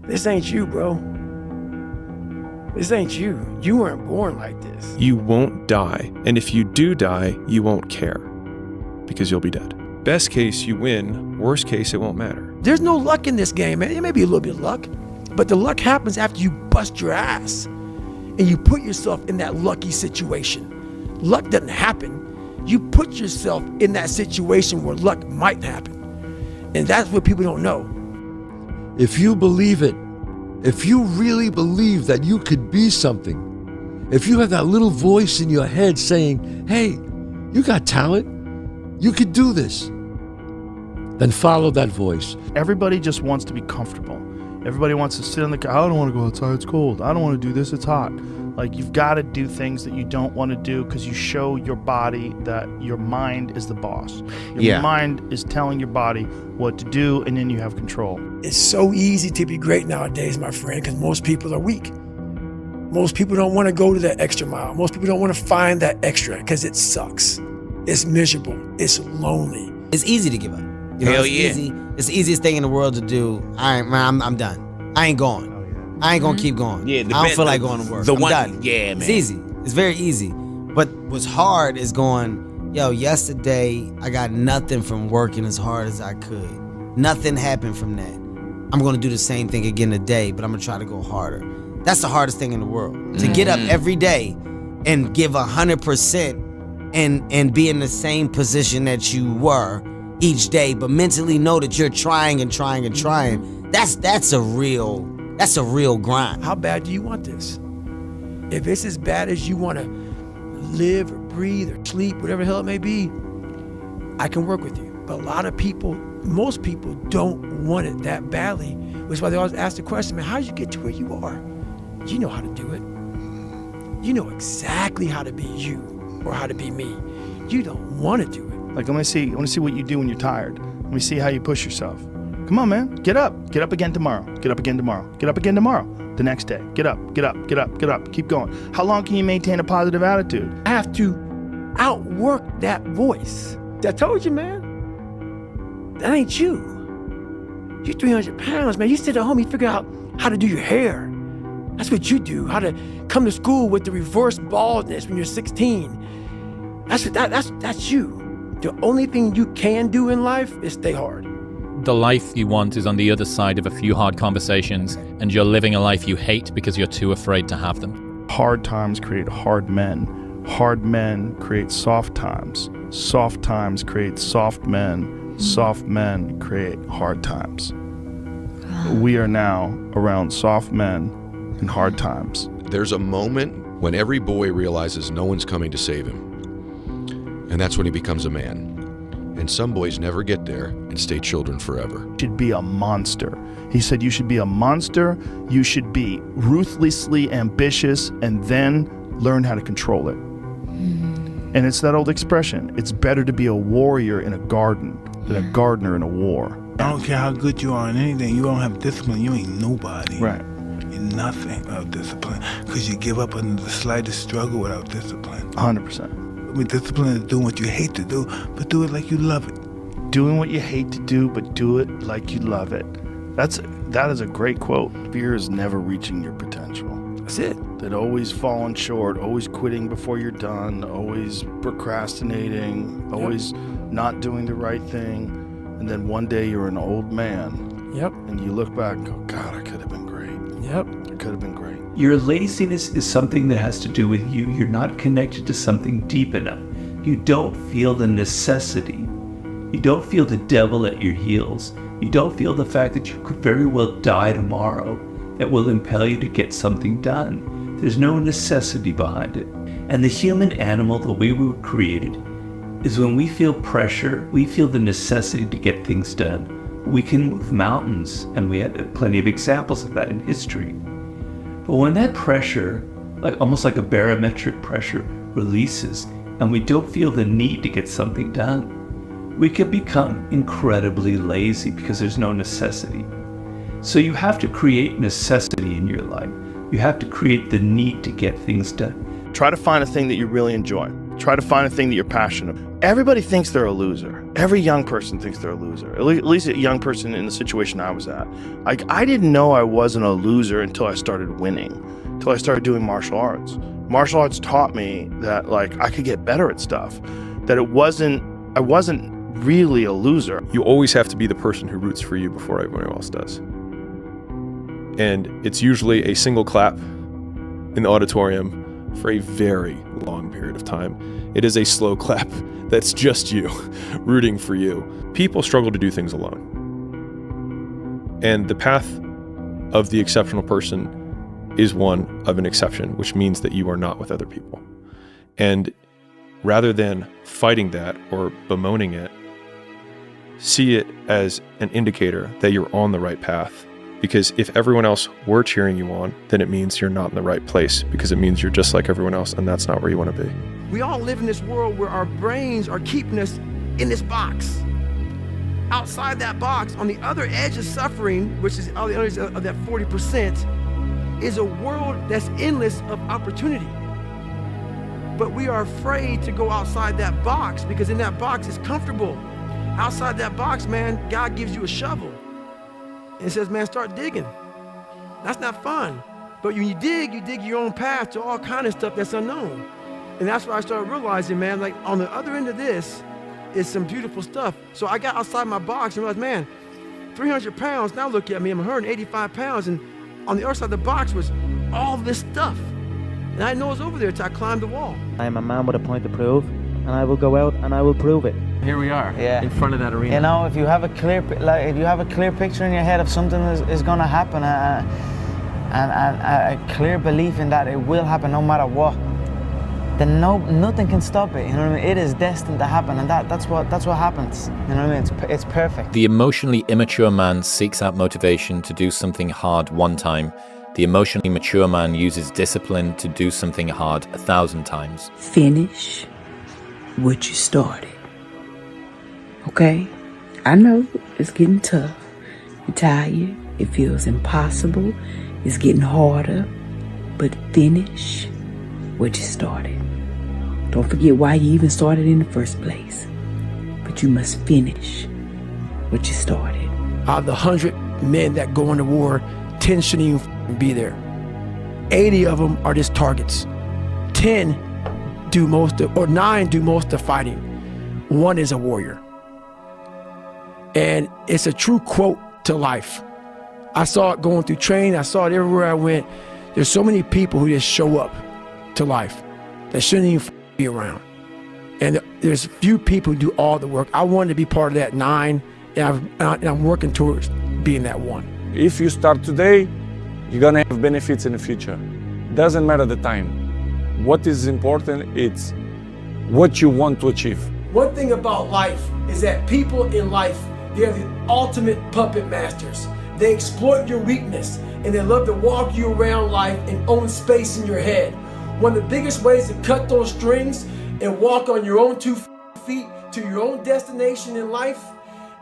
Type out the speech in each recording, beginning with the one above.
This ain't you, bro. This ain't you. You weren't born like this. You won't die, and if you do die, you won't care, because you'll be dead. Best case, you win. Worst case, it won't matter. There's no luck in this game, man. It may be a little bit of luck, but the luck happens after you bust your ass and you put yourself in that lucky situation. Luck doesn't happen. You put yourself in that situation where luck might happen. And that's what people don't know. If you believe it, if you really believe that you could be something, if you have that little voice in your head saying, hey, you got talent, you could do this, then follow that voice. Everybody just wants to be comfortable. Everybody wants to sit on the couch. I don't want to go outside, it's cold. I don't want to do this, it's hot. Like, you've got to do things that you don't want to do because you show your body that your mind is the boss. Your mind is telling your body what to do, and then you have control. It's so easy to be great nowadays, my friend, because most people are weak. Most people don't want to go to that extra mile. Most people don't want to find that extra because it sucks. It's miserable. It's lonely. It's easy to give up. You know, easy. It's the easiest thing in the world to do. All right, man, I'm done. I ain't going. I ain't gonna keep going. I don't feel like going to work. I'm done. Yeah, man. It's easy. It's very easy. But what's hard is going, yo, yesterday I got nothing from working as hard as I could. Nothing happened from that. I'm gonna do the same thing again today, but I'm gonna try to go harder. That's the hardest thing in the world. To get up every day and give 100% and be in the same position that you were each day, but mentally know that you're trying and trying and trying. That's a real grind. How bad do you want this? If it's as bad as you want to live or breathe or sleep, whatever the hell it may be, I can work with you. But a lot of people, most people don't want it that badly, which is why they always ask the question, man, how did you get to where you are? You know how to do it. You know exactly how to be you or how to be me. You don't want to do it. Like, I want to see what you do when you're tired. Let me see how you push yourself. Come on, man. Get up. Get up again tomorrow. Get up again tomorrow. Get up again tomorrow. The next day. Get up. Get up. Get up. Get up. Keep going. How long can you maintain a positive attitude? I have to outwork that voice. I told you, man. That ain't you. You're 300 pounds, man. You sit at home, you figure out how to do your hair. That's what you do. How to come to school with the reverse baldness when you're 16. That's you. The only thing you can do in life is stay hard. The life you want is on the other side of a few hard conversations, and you're living a life you hate because you're too afraid to have them. Hard times create hard men. Hard men create soft times. Soft times create soft men. Soft men create hard times. We are now around soft men in hard times. There's a moment when every boy realizes no one's coming to save him. And that's when he becomes a man. And some boys never get there and stay children forever. You should be a monster. He said you should be a monster, you should be ruthlessly ambitious, and then learn how to control it. And it's that old expression, it's better to be a warrior in a garden than a gardener in a war. I don't care how good you are in anything, you don't have discipline, you ain't nobody. Right. You're nothing without discipline, because you give up under the slightest struggle without discipline. 100%. I mean, discipline is doing what you hate to do, but do it like you love it. Doing what you hate to do, but do it like you love it. That is a great quote. Fear is never reaching your potential. That's it. That always falling short, always quitting before you're done, always procrastinating, always not doing the right thing. And then one day you're an old man. Yep. And you look back and go, God, I could have been great. Yep. I could have been great. Your laziness is something that has to do with you. You're not connected to something deep enough. You don't feel the necessity. You don't feel the devil at your heels. You don't feel the fact that you could very well die tomorrow that will impel you to get something done. There's no necessity behind it. And the human animal, the way we were created, is when we feel pressure, we feel the necessity to get things done. We can move mountains, and we had plenty of examples of that in history. But when that pressure, almost like a barometric pressure, releases, and we don't feel the need to get something done, we can become incredibly lazy because there's no necessity. So you have to create necessity in your life. You have to create the need to get things done. Try to find a thing that you really enjoy. Try to find a thing that you're passionate about. Everybody thinks they're a loser. Every young person thinks they're a loser. At least a young person in the situation I was at. Like, I didn't know I wasn't a loser until I started winning, until I started doing martial arts. Martial arts taught me that, like, I could get better at stuff, that I wasn't really a loser. You always have to be the person who roots for you before everyone else does. And it's usually a single clap in the auditorium for a very long period of time. It is a slow clap that's just you rooting for you. People struggle to do things alone. And the path of the exceptional person is one of an exception, which means that you are not with other people. And rather than fighting that or bemoaning it, see it as an indicator that you're on the right path. Because if everyone else were cheering you on, then it means you're not in the right place, because it means you're just like everyone else, and that's not where you want to be. We all live in this world where our brains are keeping us in this box. Outside that box, on the other edge of suffering, which is on the other edge of that 40%, is a world that's endless of opportunity. But we are afraid to go outside that box, because in that box it's comfortable. Outside that box, man, God gives you a shovel. And says, man, start digging. That's not fun. But when you dig your own path to all kind of stuff that's unknown. And that's what I started realizing, man, like on the other end of this is some beautiful stuff. So I got outside my box and realized, man, 300 pounds, now look at me, I'm 185 pounds. And on the other side of the box was all this stuff. And I didn't know it was over there until I climbed the wall. I am a man with a point to prove, and I will go out and I will prove it. Here we are, yeah, in front of that arena. You know, if you have a clear picture in your head of something is going to happen, and a clear belief in that it will happen no matter what, then nothing can stop it. You know what I mean? It is destined to happen, and that's what happens. You know what I mean? It's perfect. The emotionally immature man seeks out motivation to do something hard one time. The emotionally mature man uses discipline to do something hard 1,000 times. Finish what you started. Okay? I know it's getting tough. You're tired. It feels impossible. It's getting harder. But finish what you started. Don't forget why you even started in the first place. But you must finish what you started. Out of the 100 men that go into war, 10 shouldn't even be there. 80 of them are just targets. 10 do most of, or 9 do most of the fighting. 1 is a warrior. And it's a true quote to life. I saw it going through training. I saw it everywhere I went. There's so many people who just show up to life that shouldn't even be around. And there's few people who do all the work. I wanted to be part of that 9, and I'm working towards being that 1. If you start today, you're gonna have benefits in the future. Doesn't matter the time. What is important is what you want to achieve. One thing about life is that people in life, they're the ultimate puppet masters. They exploit your weakness, and they love to walk you around life and own space in your head. One of the biggest ways to cut those strings and walk on your own 2 feet to your own destination in life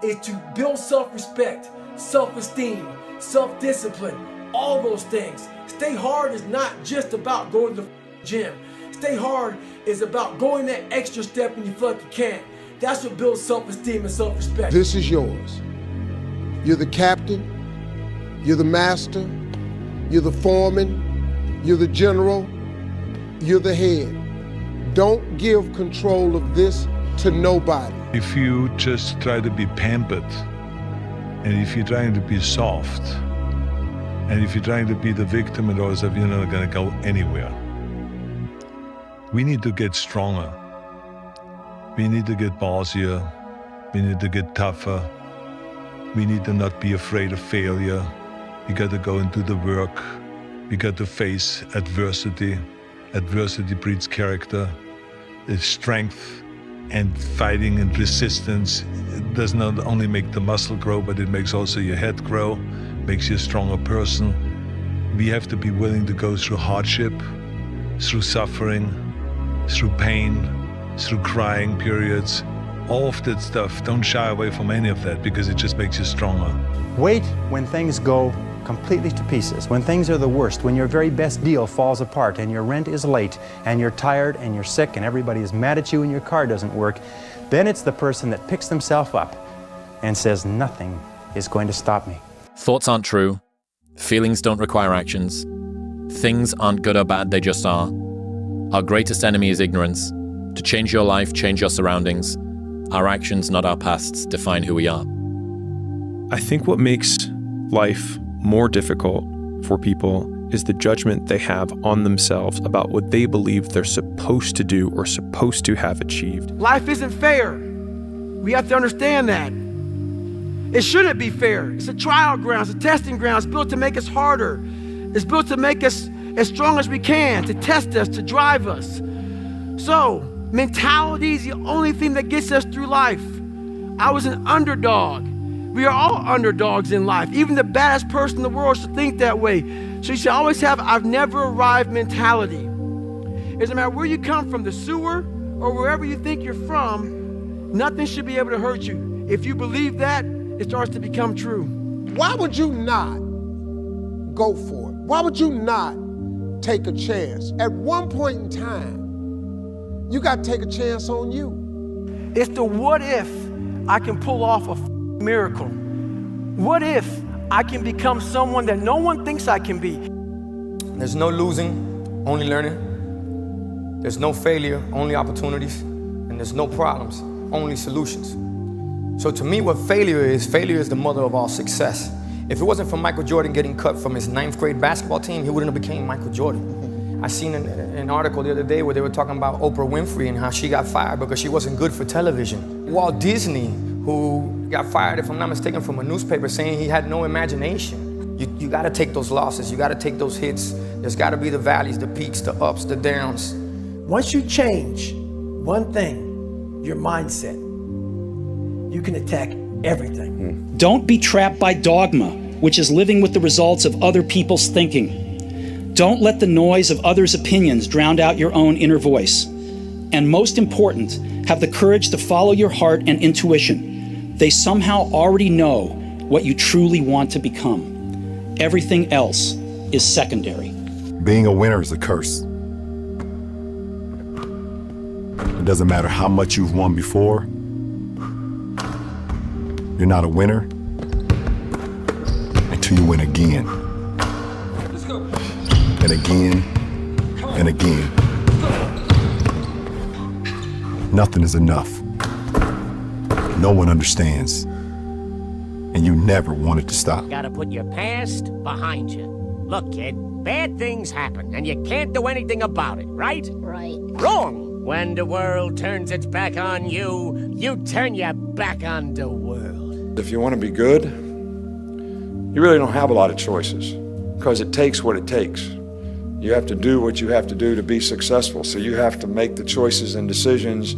is to build self-respect, self-esteem, self-discipline, all those things. Stay hard is not just about going to the gym. Stay hard is about going that extra step when you feel like you can't. That's what builds self-esteem and self-respect. This is yours. You're the captain, you're the master, you're the foreman, you're the general, you're the head. Don't give control of this to nobody. If you just try to be pampered, and if you're trying to be soft, and if you're trying to be the victim and all stuff, you're not gonna go anywhere. We need to get stronger. We need to get bossier. We need to get tougher. We need to not be afraid of failure. We got to go and do the work. We got to face adversity. Adversity breeds character. It's strength and fighting and resistance. It does not only make the muscle grow, but it makes also your head grow, makes you a stronger person. We have to be willing to go through hardship, through suffering, through pain, through crying periods, all of that stuff. Don't shy away from any of that, because it just makes you stronger. Wait when things go completely to pieces, when things are the worst, when your very best deal falls apart and your rent is late and you're tired and you're sick and everybody is mad at you and your car doesn't work, then it's the person that picks themselves up and says, nothing is going to stop me. Thoughts aren't true. Feelings don't require actions. Things aren't good or bad, they just are. Our greatest enemy is ignorance. To change your life, change your surroundings. Our actions, not our pasts, define who we are. I think what makes life more difficult for people is the judgment they have on themselves about what they believe they're supposed to do or supposed to have achieved. Life isn't fair. We have to understand that. It shouldn't be fair. It's a trial ground, it's a testing ground. It's built to make us harder. It's built to make us as strong as we can, to test us, to drive us. So, mentality is the only thing that gets us through life. I was an underdog. We are all underdogs in life. Even the baddest person in the world should think that way. So you should always have I've never arrived mentality. It doesn't matter where you come from, the sewer or wherever you think you're from, nothing should be able to hurt you. If you believe that, it starts to become true. Why would you not go for it? Why would you not take a chance? At one point in time, you got to take a chance on you. It's the what if I can pull off a miracle. What if I can become someone that no one thinks I can be? There's no losing, only learning. There's no failure, only opportunities. And there's no problems, only solutions. So to me, what failure is the mother of all success. If it wasn't for Michael Jordan getting cut from his 9th grade basketball team, he wouldn't have became Michael Jordan. I seen an article the other day where they were talking about Oprah Winfrey and how she got fired because she wasn't good for television. Walt Disney, who got fired, if I'm not mistaken, from a newspaper saying he had no imagination. You gotta take those losses, you gotta take those hits. There's gotta be the valleys, the peaks, the ups, the downs. Once you change one thing, your mindset, you can attack everything. Don't be trapped by dogma, which is living with the results of other people's thinking. Don't let the noise of others' opinions drown out your own inner voice. And most important, have the courage to follow your heart and intuition. They somehow already know what you truly want to become. Everything else is secondary. Being a winner is a curse. It doesn't matter how much you've won before. You're not a winner until you win again. And again, and again. Nothing is enough. No one understands. And you never want it to stop. Gotta put your past behind you. Look, kid, bad things happen, and you can't do anything about it, right? Right. Wrong! When the world turns its back on you, you turn your back on the world. If you want to be good, you really don't have a lot of choices, because it takes what it takes. You have to do what you have to do to be successful. So you have to make the choices and decisions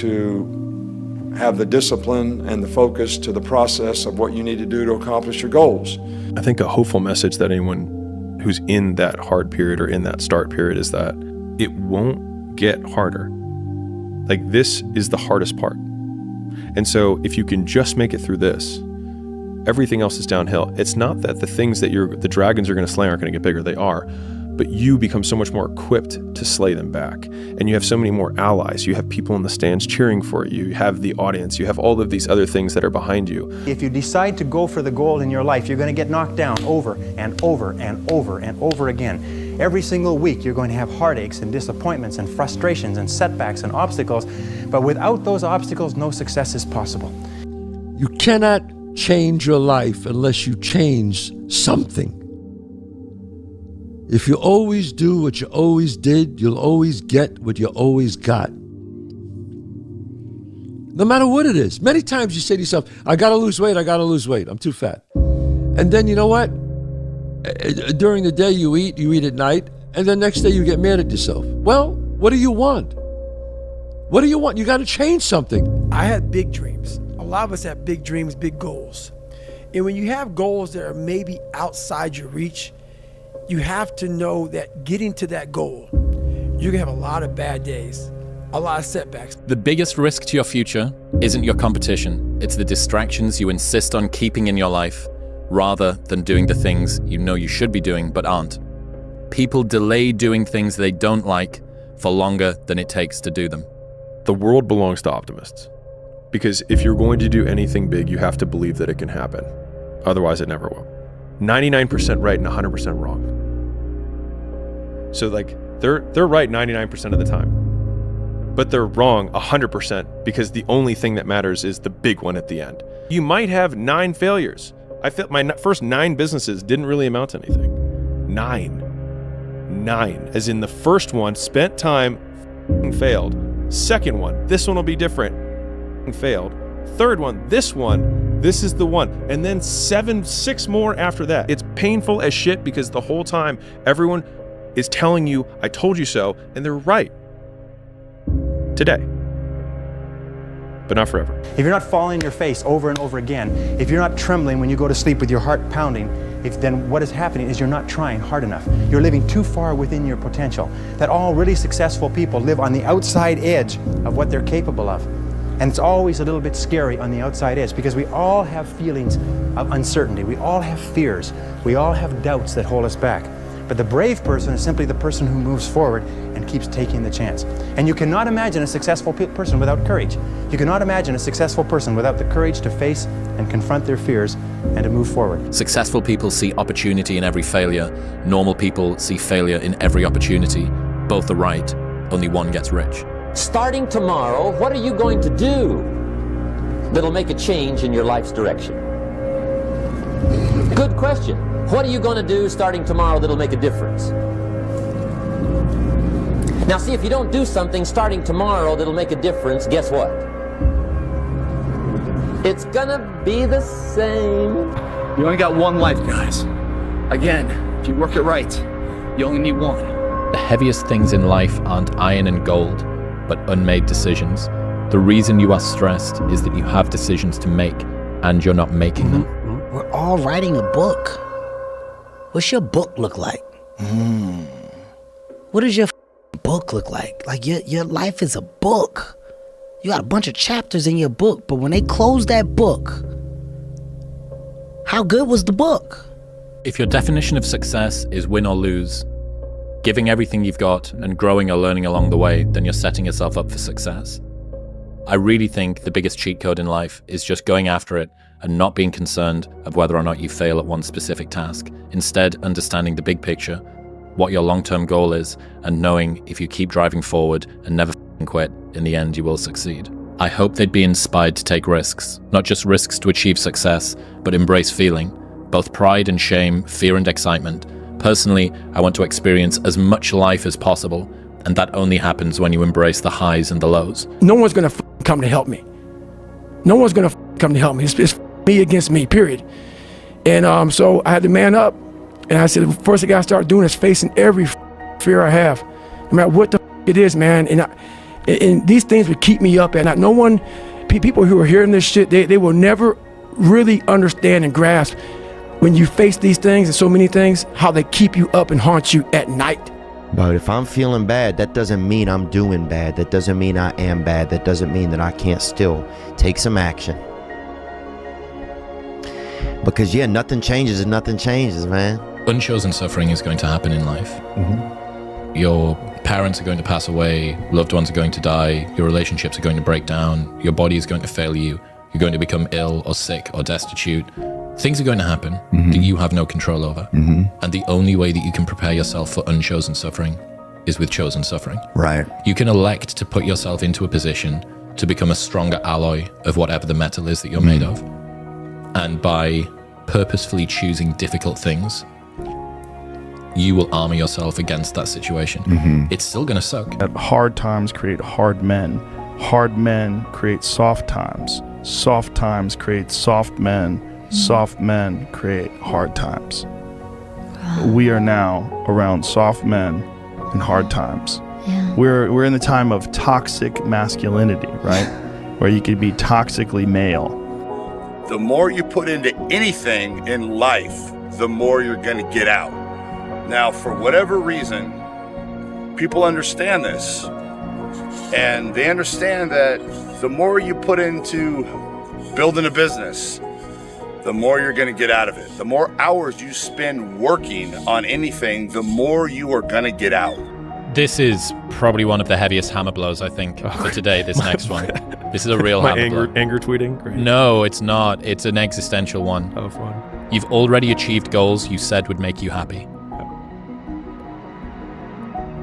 to have the discipline and the focus to the process of what you need to do to accomplish your goals. I think a hopeful message that anyone who's in that hard period or in that start period is that it won't get harder. Like, this is the hardest part. And so if you can just make it through this, everything else is downhill. It's not that the things that the dragons are going to slay aren't going to get bigger. They are. But you become so much more equipped to slay them back. And you have so many more allies. You have people in the stands cheering for you. You have the audience. You have all of these other things that are behind you. If you decide to go for the goal in your life, you're going to get knocked down over and over and over and over again. Every single week, you're going to have heartaches and disappointments and frustrations and setbacks and obstacles. But without those obstacles, no success is possible. You cannot change your life unless you change something. If you always do what you always did, you'll always get what you always got. No matter what it is. Many times you say to yourself, I gotta lose weight, I'm too fat. And then you know what? During the day you eat at night, and the next day you get mad at yourself. Well, what do you want? What do you want? You gotta change something. I had big dreams. A lot of us have big dreams, big goals. And when you have goals that are maybe outside your reach, you have to know that getting to that goal, you're gonna have a lot of bad days, a lot of setbacks. The biggest risk to your future isn't your competition. It's the distractions you insist on keeping in your life. rather than doing the things you know you should be doing but aren't. People delay doing things they don't like for longer than it takes to do them. The world belongs to optimists. Because if you're going to do anything big, you have to believe that it can happen. Otherwise, it never will. 99% right and 100% wrong. So like, they're right 99% of the time. But they're wrong 100% because the only thing that matters is the big one at the end. You might have 9 failures. I felt my first 9 businesses didn't really amount to anything. 9. As in the first one, spent time, failed. Second one, this one will be different, failed. Third one, this is the one. And then 6 more after that. It's painful as shit because the whole time everyone is telling you, I told you so, and they're right. Today. But not forever. If you're not falling on your face over and over again, if you're not trembling when you go to sleep with your heart pounding, then what is happening is you're not trying hard enough. You're living too far within your potential. That all really successful people live on the outside edge of what they're capable of. And it's always a little bit scary on the outside edge because we all have feelings of uncertainty. We all have fears. We all have doubts that hold us back. But the brave person is simply the person who moves forward and keeps taking the chance. And you cannot imagine a successful person without courage. You cannot imagine a successful person without the courage to face and confront their fears and to move forward. Successful people see opportunity in every failure. Normal people see failure in every opportunity. Both are right. Only one gets rich. Starting tomorrow, what are you going to do that'll make a change in your life's direction? Good question. What are you going to do starting tomorrow that'll make a difference? Now see, if you don't do something starting tomorrow that'll make a difference, guess what? It's gonna be the same. You only got one life, guys. Again, if you work it right, you only need one. The heaviest things in life aren't iron and gold, but unmade decisions. The reason you are stressed is that you have decisions to make, and you're not making them. We're all writing a book. What's your book look like? What does your book look like? Like your life is a book. You got a bunch of chapters in your book, but when they close that book, how good was the book? If your definition of success is win or lose, giving everything you've got and growing or learning along the way, then you're setting yourself up for success. I really think the biggest cheat code in life is just going after it and not being concerned of whether or not you fail at one specific task. Instead, understanding the big picture, what your long-term goal is, and knowing if you keep driving forward and never quit, in the end you will succeed. I hope they'd be inspired to take risks, not just risks to achieve success, but embrace feeling, both pride and shame, fear and excitement. Personally, I want to experience as much life as possible, and that only happens when you embrace the highs and the lows. No one's gonna come to help me. No one's gonna come to help me. It's me against me, period. And so I had to man up, and I said, the first thing I gotta start doing is facing every fear I have, no matter what the it is, man. And these things would keep me up at night. No one, people who are hearing this shit, they will never really understand and grasp when you face these things and so many things, how they keep you up and haunt you at night. But if I'm feeling bad, that doesn't mean I'm doing bad. That doesn't mean I am bad. That doesn't mean that I can't still take some action. Because yeah, nothing changes and nothing changes, man. Unchosen suffering is going to happen in life. Your parents are going to pass away, loved ones are going to die, your relationships are going to break down, your body is going to fail you, you're going to become ill or sick or destitute. Things are going to happen that you have no control over. And the only way that you can prepare yourself for unchosen suffering is with chosen suffering. Right. You can elect to put yourself into a position to become a stronger alloy of whatever the metal is that you're made of. And by purposefully choosing difficult things, you will armor yourself against that situation. It's still going to suck. Hard times create hard men. Hard men create soft times. Soft times create soft men. Soft men create hard times. We are now around soft men and hard times. We're in the time of toxic masculinity, right? Where you could be toxically male. The more you put into anything in life, the more you're going to get out. Now, for whatever reason, people understand this, and they understand that the more you put into building a business, the more you're going to get out of it. The more hours you spend working on anything, the more you are going to get out. This is probably one of the heaviest hammer blows, I think, for today, this next one. This is a real hammer blow. Anger tweeting? Great. No, it's not. It's an existential one. Oh, fun. You've already achieved goals you said would make you happy.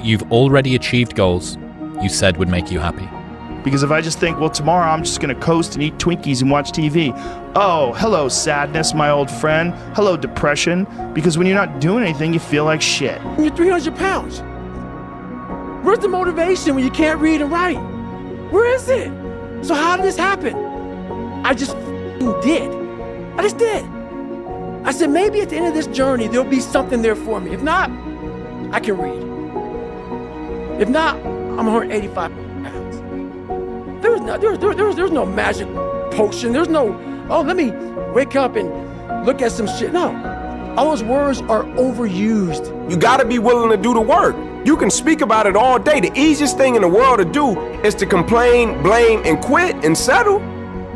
You've already achieved goals you said would make you happy. Because if I just think, well, tomorrow I'm just going to coast and eat Twinkies and watch TV. Oh, hello, sadness, my old friend. Hello, depression. Because when you're not doing anything, you feel like shit. You're 300 pounds. Where's the motivation when you can't read and write? Where is it? So how did this happen? I just did. I just did. I said, maybe at the end of this journey, there'll be something there for me. If not, I can read. If not, I'm 185 pounds. There's no magic potion. There's no, oh, let me wake up and look at some shit. No, all those words are overused. You gotta be willing to do the work. You can speak about it all day. The easiest thing in the world to do is to complain, blame, and quit and settle.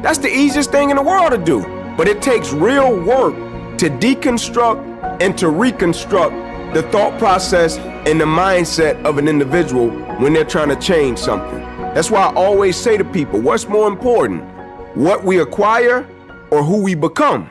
That's the easiest thing in the world to do. But it takes real work to deconstruct and to reconstruct the thought process and the mindset of an individual when they're trying to change something. That's why I always say to people, what's more important, what we acquire or who we become?